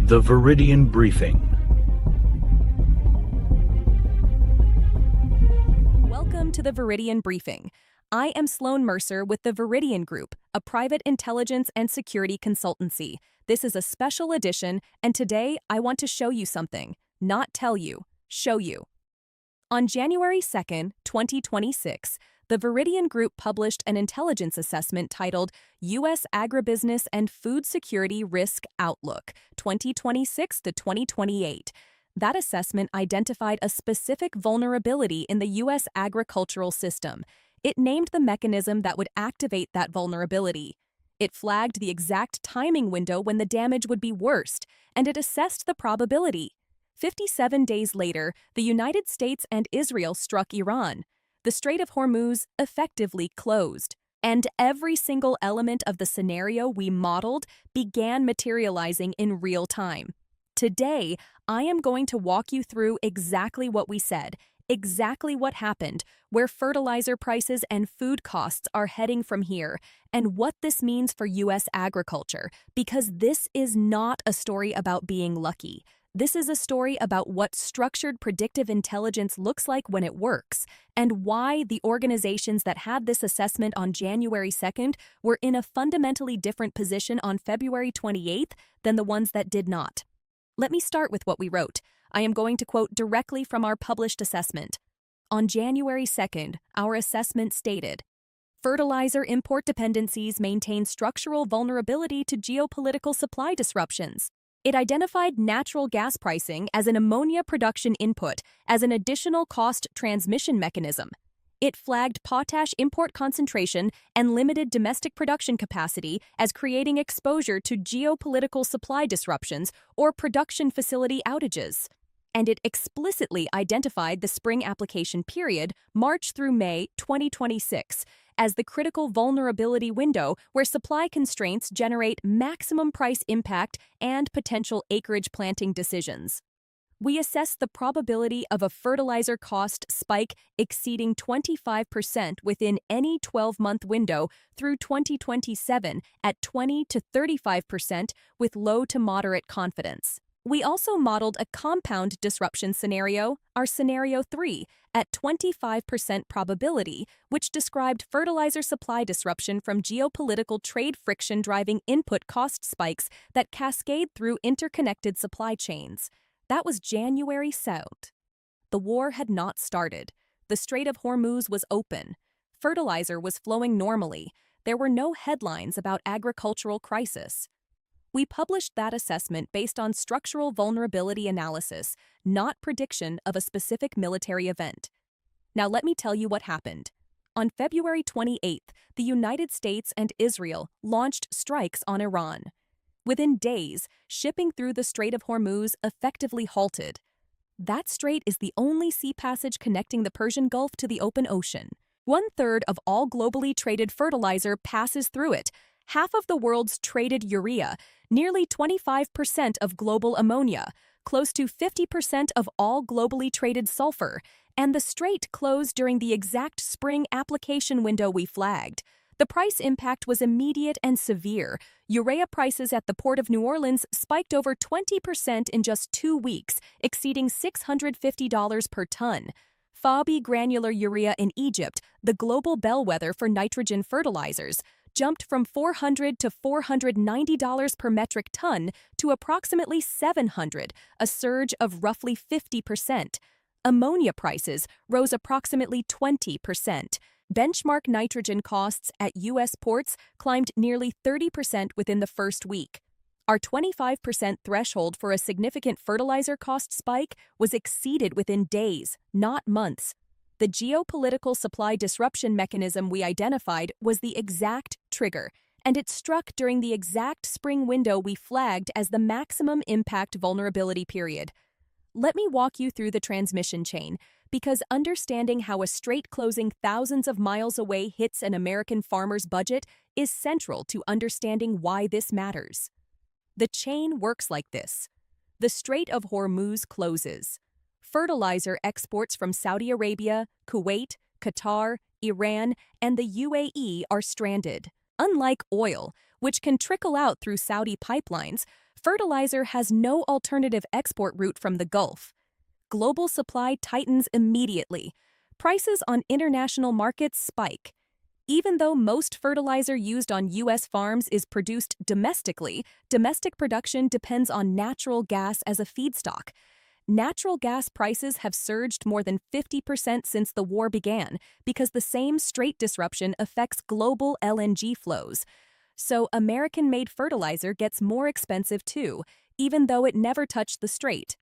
The Veridion Briefing. Welcome to the Veridion Briefing. I am Sloan Mercer with the Veridion Group, a private intelligence and security consultancy. This is a special edition, and today I want to show you something. Not tell you, show you. On January 2nd, 2026, the Veridion Group published an intelligence assessment titled U.S. Agribusiness and Food Security Risk Outlook, 2026 to 2028. That assessment identified a specific vulnerability in the U.S. agricultural system. It named the mechanism that would activate that vulnerability. It flagged the exact timing window when the damage would be worst, and it assessed the probability. 57 days later, the United States and Israel struck Iran. The Strait of Hormuz effectively closed, and every single element of the scenario we modeled began materializing in real time. Today, I am going to walk you through exactly what we said, exactly what happened, where fertilizer prices and food costs are heading from here, and what this means for U.S. agriculture, because this is not a story about being lucky. This is a story about what structured predictive intelligence looks like when it works, and why the organizations that had this assessment on January 2nd were in a fundamentally different position on February 28th than the ones that did not. Let me start with what we wrote. I am going to quote directly from our published assessment. On January 2nd, our assessment stated, "Fertilizer import dependencies maintain structural vulnerability to geopolitical supply disruptions." It identified natural gas pricing as an ammonia production input as an additional cost transmission mechanism. It flagged potash import concentration and limited domestic production capacity as creating exposure to geopolitical supply disruptions or production facility outages. And it explicitly identified the spring application period, March through May 2026, as the critical vulnerability window where supply constraints generate maximum price impact and potential acreage planting decisions. We assessed the probability of a fertilizer cost spike exceeding 25% within any 12-month window through 2027 at 20 to 35% with low to moderate confidence. We also modeled a compound disruption scenario, our Scenario 3, at 25% probability, which described fertilizer supply disruption from geopolitical trade friction driving input cost spikes that cascade through interconnected supply chains. That was January 2nd. The war had not started. The Strait of Hormuz was open. Fertilizer was flowing normally. There were no headlines about agricultural crisis. We published that assessment based on structural vulnerability analysis, not prediction of a specific military event. Now let me tell you what happened. On February 28th, the United States and Israel launched strikes on Iran. Within days, shipping through the Strait of Hormuz effectively halted. That strait is the only sea passage connecting the Persian Gulf to the open ocean. 1/3 of all globally traded fertilizer passes through it, half of the world's traded urea, nearly 25% of global ammonia, close to 50% of all globally traded sulfur, and the strait closed during the exact spring application window we flagged. The price impact was immediate and severe. Urea prices at the Port of New Orleans spiked over 20% in just 2 weeks, exceeding $650 per ton. FOB granular urea in Egypt, the global bellwether for nitrogen fertilizers, jumped from $400 to $490 per metric ton to approximately $700, a surge of roughly 50%. Ammonia prices rose approximately 20%. Benchmark nitrogen costs at U.S. ports climbed nearly 30% within the first week. Our 25% threshold for a significant fertilizer cost spike was exceeded within days, not months. The geopolitical supply disruption mechanism we identified was the exact trigger, and it struck during the exact spring window we flagged as the maximum impact vulnerability period. Let me walk you through the transmission chain, because understanding how a strait closing thousands of miles away hits an American farmer's budget is central to understanding why this matters. The chain works like this. The Strait of Hormuz closes. Fertilizer exports from Saudi Arabia, Kuwait, Qatar, Iran, and the UAE are stranded. Unlike oil, which can trickle out through Saudi pipelines, Fertilizer has no alternative export route from the Gulf. Global supply tightens immediately. Prices on international markets spike. Even though most fertilizer used on U.S. farms is produced domestically, domestic production depends on natural gas as a feedstock. Natural gas prices have surged more than 50% since the war began because the same strait disruption affects global LNG flows. So American-made fertilizer gets more expensive too, even though it never touched the strait.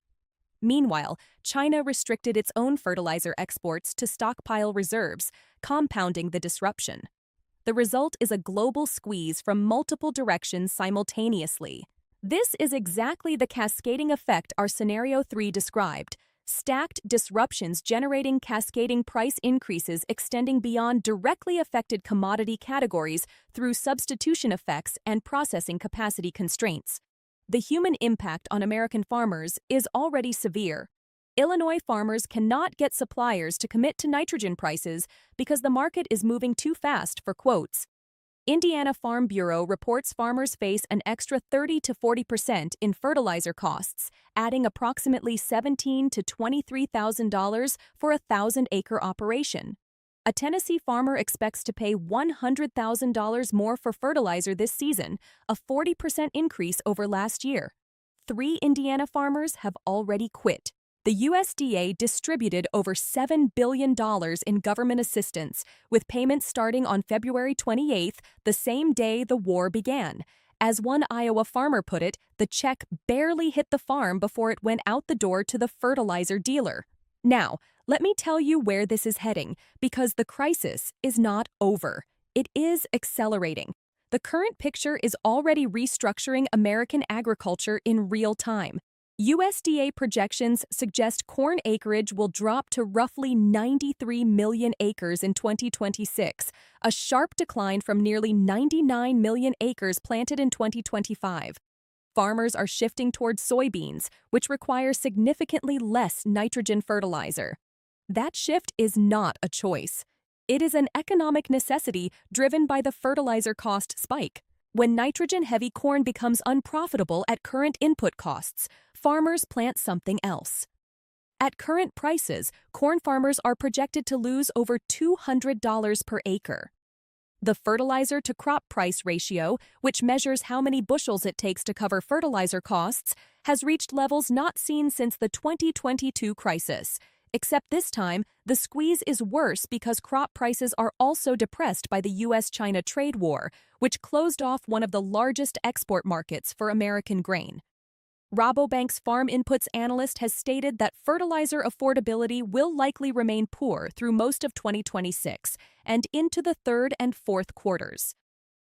Meanwhile, China restricted its own fertilizer exports to stockpile reserves, compounding the disruption. The result is a global squeeze from multiple directions simultaneously. This is exactly the cascading effect our Scenario 3 described. Stacked disruptions generating cascading price increases extending beyond directly affected commodity categories through substitution effects and processing capacity constraints. The human impact on American farmers is already severe. Illinois farmers cannot get suppliers to commit to nitrogen prices because the market is moving too fast for quotes. Indiana Farm Bureau reports farmers face an extra 30 to 40% in fertilizer costs, adding approximately $17,000 to $23,000 for a 1,000-acre operation. A Tennessee farmer expects to pay $100,000 more for fertilizer this season, a 40% increase over last year. 3 Indiana farmers have already quit. The USDA distributed over $7 billion in government assistance, with payments starting on February 28th, the same day the war began. As one Iowa farmer put it, the check barely hit the farm before it went out the door to the fertilizer dealer. Now, let me tell you where this is heading, because the crisis is not over. It is accelerating. The current picture is already restructuring American agriculture in real time. USDA projections suggest corn acreage will drop to roughly 93 million acres in 2026, a sharp decline from nearly 99 million acres planted in 2025. Farmers are shifting towards soybeans, which require significantly less nitrogen fertilizer. That shift is not a choice. It is an economic necessity driven by the fertilizer cost spike. When nitrogen-heavy corn becomes unprofitable at current input costs, farmers plant something else. At current prices, corn farmers are projected to lose over $200 per acre. The fertilizer-to-crop price ratio, which measures how many bushels it takes to cover fertilizer costs, has reached levels not seen since the 2022 crisis. Except this time, the squeeze is worse because crop prices are also depressed by the U.S.-China trade war, which closed off one of the largest export markets for American grain. Rabobank's farm inputs analyst has stated that fertilizer affordability will likely remain poor through most of 2026 and into the third and fourth quarters.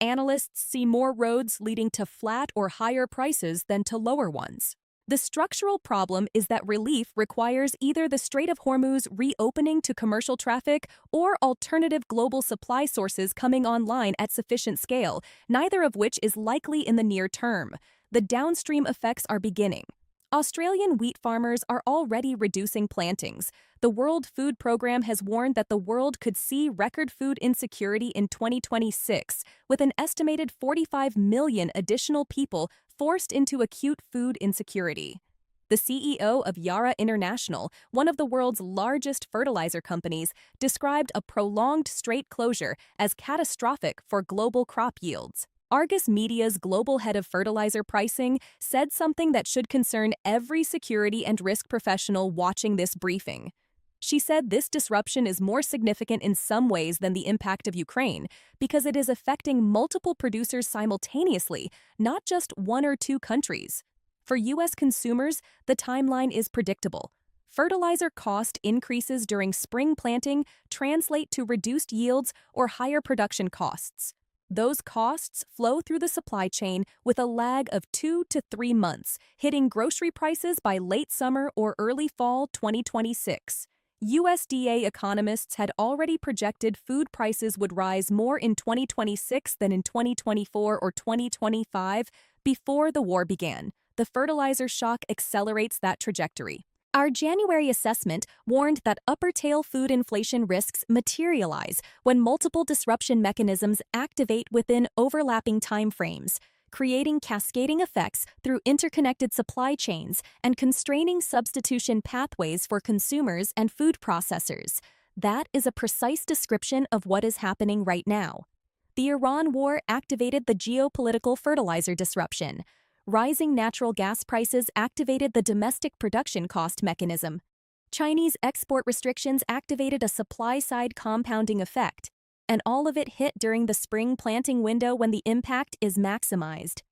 Analysts see more roads leading to flat or higher prices than to lower ones. The structural problem is that relief requires either the Strait of Hormuz reopening to commercial traffic or alternative global supply sources coming online at sufficient scale, neither of which is likely in the near term. The downstream effects are beginning. Australian wheat farmers are already reducing plantings. The World Food Programme has warned that the world could see record food insecurity in 2026, with an estimated 45 million additional people forced into acute food insecurity. The CEO of Yara International, one of the world's largest fertilizer companies, described a prolonged strait closure as catastrophic for global crop yields. Argus Media's global head of fertilizer pricing said something that should concern every security and risk professional watching this briefing. She said this disruption is more significant in some ways than the impact of Ukraine because it is affecting multiple producers simultaneously, not just one or two countries. For U.S. consumers, the timeline is predictable. Fertilizer cost increases during spring planting translate to reduced yields or higher production costs. Those costs flow through the supply chain with a lag of 2 to 3 months, hitting grocery prices by late summer or early fall 2026. USDA economists had already projected food prices would rise more in 2026 than in 2024 or 2025 before the war began. The fertilizer shock accelerates that trajectory. Our January assessment warned that upper-tail food inflation risks materialize when multiple disruption mechanisms activate within overlapping timeframes. creating cascading effects through interconnected supply chains and constraining substitution pathways for consumers and food processors. That is a precise description of what is happening right now. The Iran war activated the geopolitical fertilizer disruption. Rising natural gas prices activated the domestic production cost mechanism. Chinese export restrictions activated a supply-side compounding effect. And all of it hit during the spring planting window when the impact is maximized.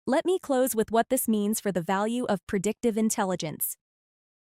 Let me close with what this means for the value of predictive intelligence.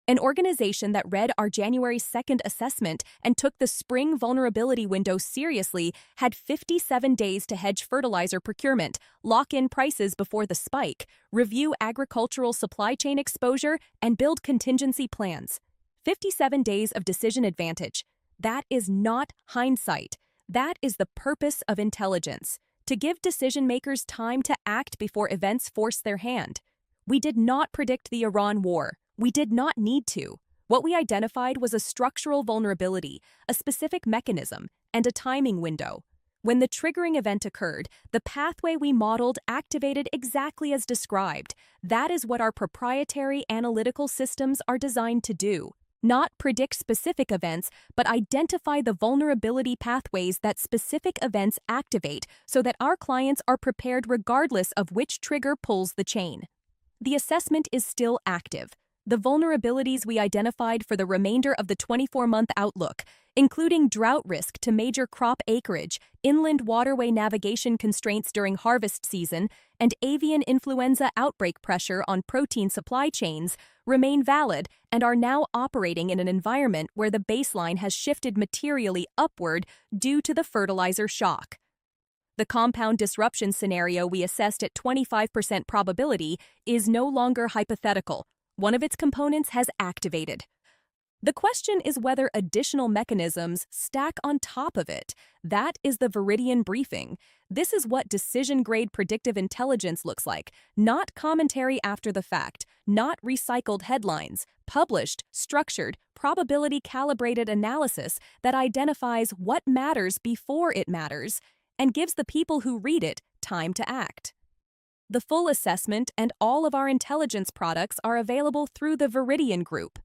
An organization that read our January 2nd assessment and took the spring vulnerability window seriously had 57 days to hedge fertilizer procurement, lock in prices before the spike, review agricultural supply chain exposure, and build contingency plans. 57 days of decision advantage. That is not hindsight. That is the purpose of intelligence, to give decision-makers time to act before events force their hand. We did not predict the Iran war. We did not need to. What we identified was a structural vulnerability, a specific mechanism, and a timing window. When the triggering event occurred, the pathway we modeled activated exactly as described. That is what our proprietary analytical systems are designed to do. Not predict specific events, but identify the vulnerability pathways that specific events activate so that our clients are prepared regardless of which trigger pulls the chain. The assessment is still active. The vulnerabilities we identified for the remainder of the 24-month outlook, including drought risk to major crop acreage, inland waterway navigation constraints during harvest season, and avian influenza outbreak pressure on protein supply chains, remain valid and are now operating in an environment where the baseline has shifted materially upward due to the fertilizer shock. The compound disruption scenario we assessed at 25% probability is no longer hypothetical. One of its components has activated. The question is whether additional mechanisms stack on top of it. That is the Veridion Briefing. This is what decision-grade predictive intelligence looks like, not commentary after the fact, not recycled headlines, published, structured, probability-calibrated analysis that identifies what matters before it matters and gives the people who read it time to act. The full assessment and all of our intelligence products are available through the Veridion Group.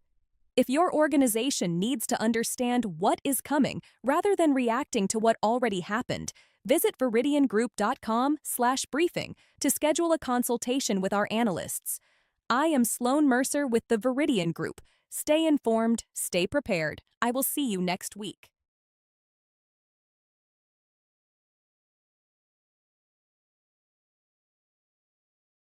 If your organization needs to understand what is coming rather than reacting to what already happened, visit VeridionGroup.com/briefing to schedule a consultation with our analysts. I am Sloan Mercer with the Veridion Group. Stay informed, stay prepared. I will see you next week.